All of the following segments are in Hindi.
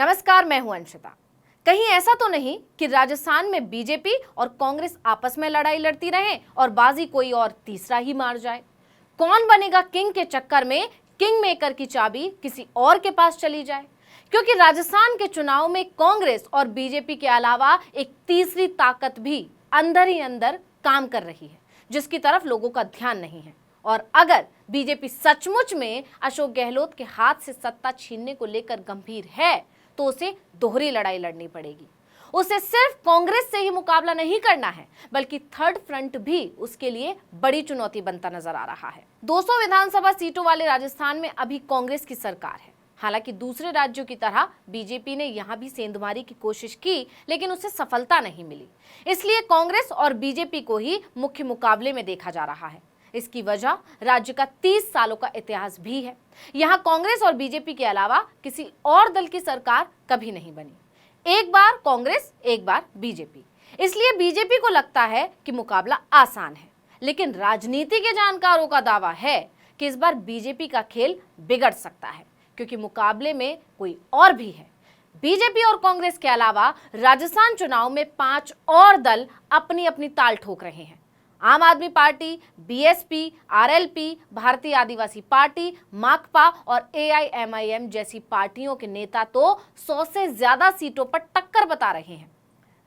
नमस्कार, मैं हूं अंशिता। कहीं ऐसा तो नहीं कि राजस्थान में बीजेपी और कांग्रेस आपस में लड़ाई लड़ती रहें और बाजी कोई और तीसरा ही मार जाए। कौन बनेगा किंग के चक्कर में किंग मेकर की चाबी किसी और के पास चली जाए, क्योंकि राजस्थान के चुनाव में कांग्रेस और बीजेपी के अलावा एक तीसरी ताकत भी अंदर ही अंदर काम कर रही है, जिसकी तरफ लोगों का ध्यान नहीं है। और अगर बीजेपी सचमुच में अशोक गहलोत के हाथ से सत्ता छीनने को लेकर गंभीर है तो उसे दोहरी लड़ाई लड़नी पड़ेगी। उसे सिर्फ कांग्रेस से ही मुकाबला नहीं करना है, बल्कि थर्ड फ्रंट भी उसके लिए बड़ी चुनौती बनता नजर आ रहा है। 200 विधानसभा सीटों वाले राजस्थान में अभी कांग्रेस की सरकार है। हालांकि दूसरे राज्यों की तरह बीजेपी ने यहां भी सेंधमारी की कोशिश की, लेकिन उसे सफलता नहीं मिली। इसलिए कांग्रेस और बीजेपी को ही मुख्य मुकाबले में देखा जा रहा है। इसकी वजह राज्य का 30 सालों का इतिहास भी है। यहां कांग्रेस और बीजेपी के अलावा किसी और दल की सरकार कभी नहीं बनी। एक बार कांग्रेस, एक बार बीजेपी। इसलिए बीजेपी को लगता है कि मुकाबला आसान है, लेकिन राजनीति के जानकारों का दावा है कि इस बार बीजेपी का खेल बिगड़ सकता है, क्योंकि मुकाबले में कोई और भी है। बीजेपी और कांग्रेस के अलावा राजस्थान चुनाव में 5 और दल अपनी अपनी ताल ठोक रहे हैं। आम आदमी पार्टी, बीएसपी, आरएलपी, भारतीय आदिवासी पार्टी, माकपा और एआईएमआईएम जैसी पार्टियों के नेता तो 100 से ज्यादा सीटों पर टक्कर बता रहे हैं।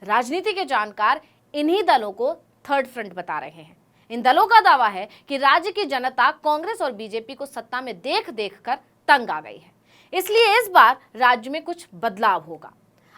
राजनीति के जानकार इन्हीं दलों को थर्ड फ्रंट बता रहे हैं। इन दलों का दावा है कि राज्य की जनता कांग्रेस और बीजेपी को सत्ता में देख देख कर तंग आ गई है, इसलिए इस बार राज्य में कुछ बदलाव होगा।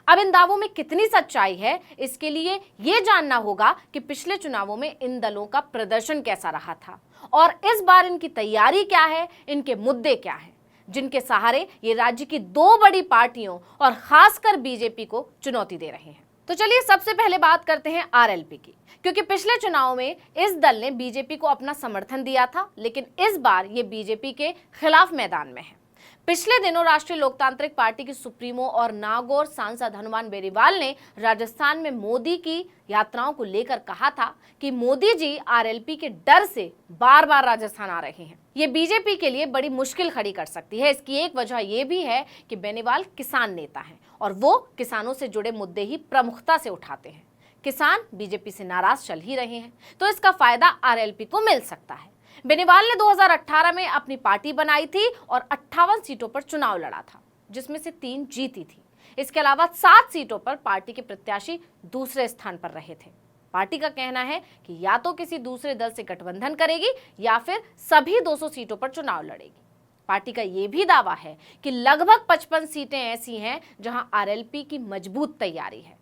अब इन दावों में कितनी सच्चाई है, इसके लिए यह जानना होगा कि पिछले चुनावों में इन दलों का प्रदर्शन कैसा रहा था और इस बार इनकी तैयारी क्या है, इनके मुद्दे क्या हैं, जिनके सहारे ये राज्य की 2 बड़ी पार्टियों और खासकर बीजेपी को चुनौती दे रहे हैं। तो चलिए सबसे पहले बात करते हैं आरएलपी की, क्योंकि पिछले चुनाव में इस दल ने बीजेपी को अपना समर्थन दिया था, लेकिन इस बार ये बीजेपी के खिलाफ मैदान में है। पिछले दिनों राष्ट्रीय लोकतांत्रिक पार्टी की सुप्रीमो और नागौर सांसद हनुमान बेनीवाल ने राजस्थान में मोदी की यात्राओं को लेकर कहा था कि मोदी जी आरएलपी के डर से बार बार राजस्थान आ रहे हैं। ये बीजेपी के लिए बड़ी मुश्किल खड़ी कर सकती है। इसकी एक वजह यह भी है कि बेनीवाल किसान नेता हैं और वो किसानों से जुड़े मुद्दे ही प्रमुखता से उठाते हैं। किसान बीजेपी से नाराज चल ही रहे हैं, तो इसका फायदा आरएलपी को मिल सकता है। बेनीवाल ने 2018 में अपनी पार्टी बनाई थी और 58 सीटों पर चुनाव लड़ा था, जिसमें से 3 जीती थी। इसके अलावा 7 सीटों पर पार्टी के प्रत्याशी दूसरे स्थान पर रहे थे। पार्टी का कहना है कि या तो किसी दूसरे दल से गठबंधन करेगी या फिर सभी 200 सीटों पर चुनाव लड़ेगी। पार्टी का यह भी दावा है कि लगभग 55 सीटें ऐसी हैं जहां आरएलपी की मजबूत तैयारी है।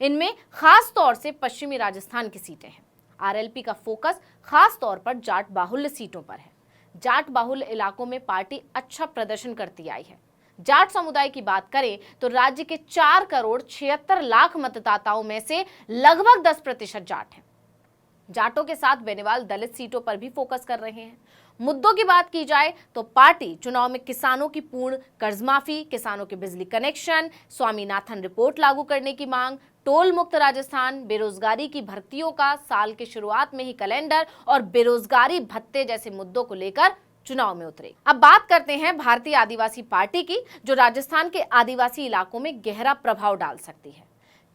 इनमें खास तौर से पश्चिमी राजस्थान की सीटें हैं। आरएलपी का फोकस खास तौर पर जाट बाहुल्य सीटों पर है। जाट बाहुल्य इलाकों में पार्टी अच्छा प्रदर्शन करती आई है। जाट समुदाय की बात करें तो राज्य के 4 करोड़ 76 लाख मतदाताओं में से लगभग 10% जाट हैं। जाटों के साथ बेनीवाल दलित सीटों पर भी फोकस कर रहे हैं। मुद्दों की बात की जाए तो पार्टी चुनाव में किसानों की पूर्ण कर्ज माफी, किसानों के बिजली कनेक्शन, स्वामीनाथन रिपोर्ट लागू करने की मांग, टोल मुक्त राजस्थान, बेरोजगारी की भर्तियों का साल के शुरुआत में ही कैलेंडर और बेरोजगारी भत्ते जैसे मुद्दों को लेकर चुनाव में उतरे। अब बात करते हैं भारतीय आदिवासी पार्टी की, जो राजस्थान के आदिवासी इलाकों में गहरा प्रभाव डाल सकती है।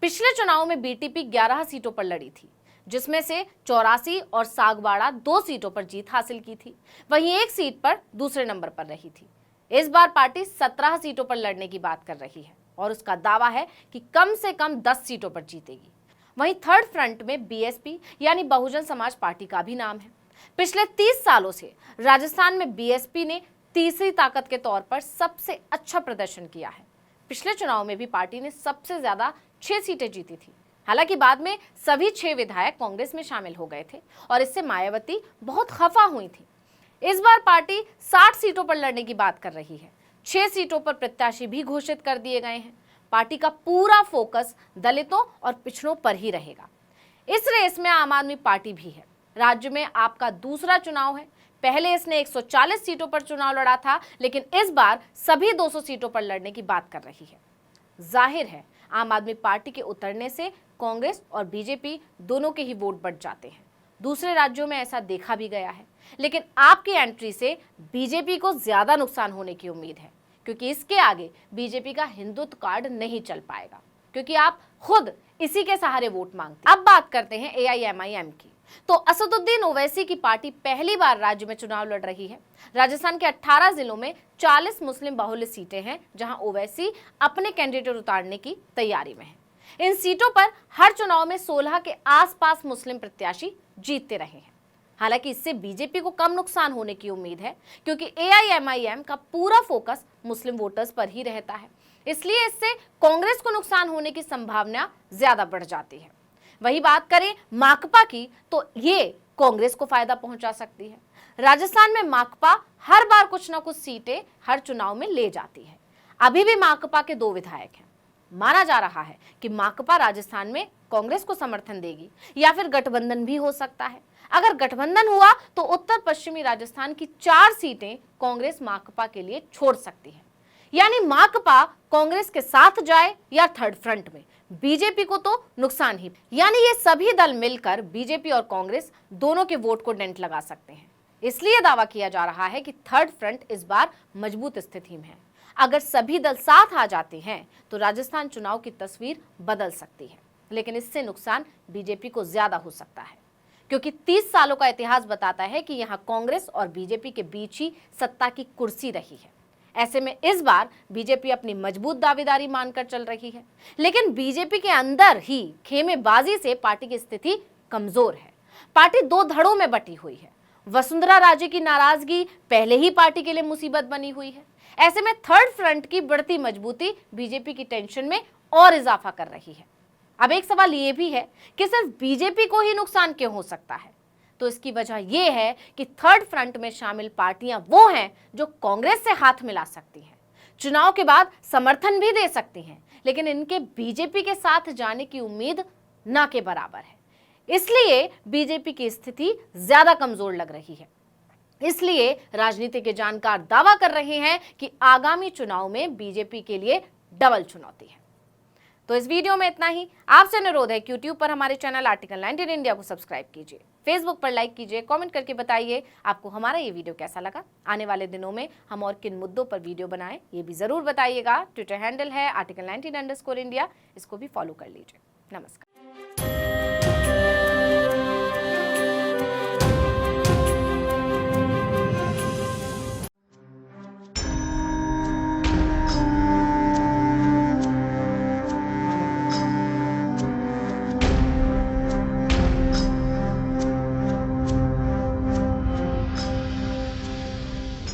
पिछले चुनाव में बीटीपी 11 सीटों पर लड़ी थी, जिसमें से 84 और सागवाड़ा 2 सीटों पर जीत हासिल की थी। वहीं 1 सीट पर दूसरे नंबर पर रही थी। इस बार पार्टी 17 सीटों पर लड़ने की बात कर रही है और उसका दावा है कि कम से कम 10 सीटों पर जीतेगी। वहीं थर्ड फ्रंट में बीएसपी यानी बहुजन समाज पार्टी का भी नाम है। पिछले 30 सालों से राजस्थान में बीएसपी ने तीसरी ताकत के तौर पर सबसे अच्छा प्रदर्शन किया है। पिछले चुनाव में भी पार्टी ने सबसे ज्यादा 6 सीटें जीती थी। हालांकि बाद में सभी 6 विधायक कांग्रेस में शामिल हो गए थे और इससे मायावती बहुत खफा हुई थी। इस बार पार्टी 60 सीटों पर लड़ने की बात कर रही है। 6 सीटों पर प्रत्याशी भी घोषित कर दिए गए हैं। पार्टी का पूरा फोकस दलितों और पिछड़ों पर ही रहेगा। इस रेस में आम आदमी पार्टी भी है। राज्य में आपका दूसरा चुनाव है। पहले इसने 140 सीटों पर चुनाव लड़ा था, लेकिन इस बार सभी 200 सीटों पर लड़ने की बात कर रही है। जाहिर है आम आदमी पार्टी के उतरने से कांग्रेस और बीजेपी दोनों के ही वोट बढ़ जाते हैं। दूसरे राज्यों में ऐसा देखा भी गया है, लेकिन आपकी एंट्री से बीजेपी को ज्यादा नुकसान होने की उम्मीद है, क्योंकि इसके आगे बीजेपी का हिंदुत्व कार्ड नहीं चल पाएगा, क्योंकि आप खुद इसी के सहारे वोट मांगते हैं। अब बात करते हैं AIMIM की। तो असदुद्दीन ओवैसी की पार्टी पहली बार राज्य में चुनाव लड़ रही है। राजस्थान के 18 जिलों में 40 मुस्लिम बाहुल्य सीटें हैं, जहां ओवैसी अपने कैंडिडेट उतारने की तैयारी में है। इन सीटों पर हर चुनाव में 16 के आसपास मुस्लिम प्रत्याशी जीतते रहे हैं। हालांकि इससे बीजेपी को कम नुकसान होने की उम्मीद है, क्योंकि AIMIM का पूरा फोकस मुस्लिम वोटर्स पर ही रहता है। इसलिए इससे कांग्रेस को नुकसान होने की संभावना ज्यादा बढ़ जाती है। वही बात करें माकपा की, तो ये कांग्रेस को फायदा पहुंचा सकती है। राजस्थान में माकपा हर बार कुछ ना कुछ सीटें हर चुनाव में ले जाती है। अभी भी माकपा के 2 विधायक हैं। माना जा रहा है कि माकपा राजस्थान में कांग्रेस को समर्थन देगी, या फिर गठबंधन भी हो सकता है। अगर गठबंधन हुआ तो उत्तर पश्चिमी राजस्थान की 4 सीटें कांग्रेस माकपा के लिए छोड़ सकती है। यानी माकपा कांग्रेस के साथ जाए या थर्ड फ्रंट में, बीजेपी को तो नुकसान ही। यानी ये सभी दल मिलकर बीजेपी और कांग्रेस दोनों के वोट को डेंट लगा सकते हैं। इसलिए दावा किया जा रहा है कि थर्ड फ्रंट इस बार मजबूत स्थिति में है। अगर सभी दल साथ आ जाते हैं तो राजस्थान चुनाव की तस्वीर बदल सकती है, लेकिन इससे नुकसान बीजेपी को ज्यादा हो सकता है, क्योंकि 30 सालों का इतिहास बताता है कि यहां कांग्रेस और बीजेपी के बीच ही सत्ता की कुर्सी रही है। ऐसे में इस बार बीजेपी अपनी मजबूत दावेदारी मानकर चल रही है, लेकिन बीजेपी के अंदर ही खेमेबाजी से पार्टी की स्थिति कमजोर है। पार्टी 2 धड़ों में बटी हुई है। वसुंधरा राजे की नाराजगी पहले ही पार्टी के लिए मुसीबत बनी हुई है। ऐसे में थर्ड फ्रंट की बढ़ती मजबूती बीजेपी की टेंशन में और इजाफा कर रही है। अब एक सवाल ये भी है कि सिर्फ बीजेपी को ही नुकसान क्यों हो सकता है? तो इसकी वजह यह है कि थर्ड फ्रंट में शामिल पार्टियां वो हैं जो कांग्रेस से हाथ मिला सकती हैं, चुनाव के बाद समर्थन भी दे सकती हैं, लेकिन इनके बीजेपी के साथ जाने की उम्मीद ना के बराबर है। इसलिए बीजेपी की स्थिति ज्यादा कमजोर लग रही है। इसलिए राजनीति के जानकार दावा कर रहे हैं कि आगामी चुनाव में बीजेपी के लिए डबल चुनौती है। तो इस वीडियो में इतना ही। आपसे अनुरोध है कि यूट्यूब पर हमारे चैनल आर्टिकल 19 इंडिया को सब्सक्राइब कीजिए, फेसबुक पर लाइक कीजिए, कमेंट करके बताइए आपको हमारा ये वीडियो कैसा लगा। आने वाले दिनों में हम और किन मुद्दों पर वीडियो बनाएं ये भी जरूर बताइएगा। ट्विटर हैंडल है article19_India, इसको भी फॉलो कर लीजिए। नमस्कार।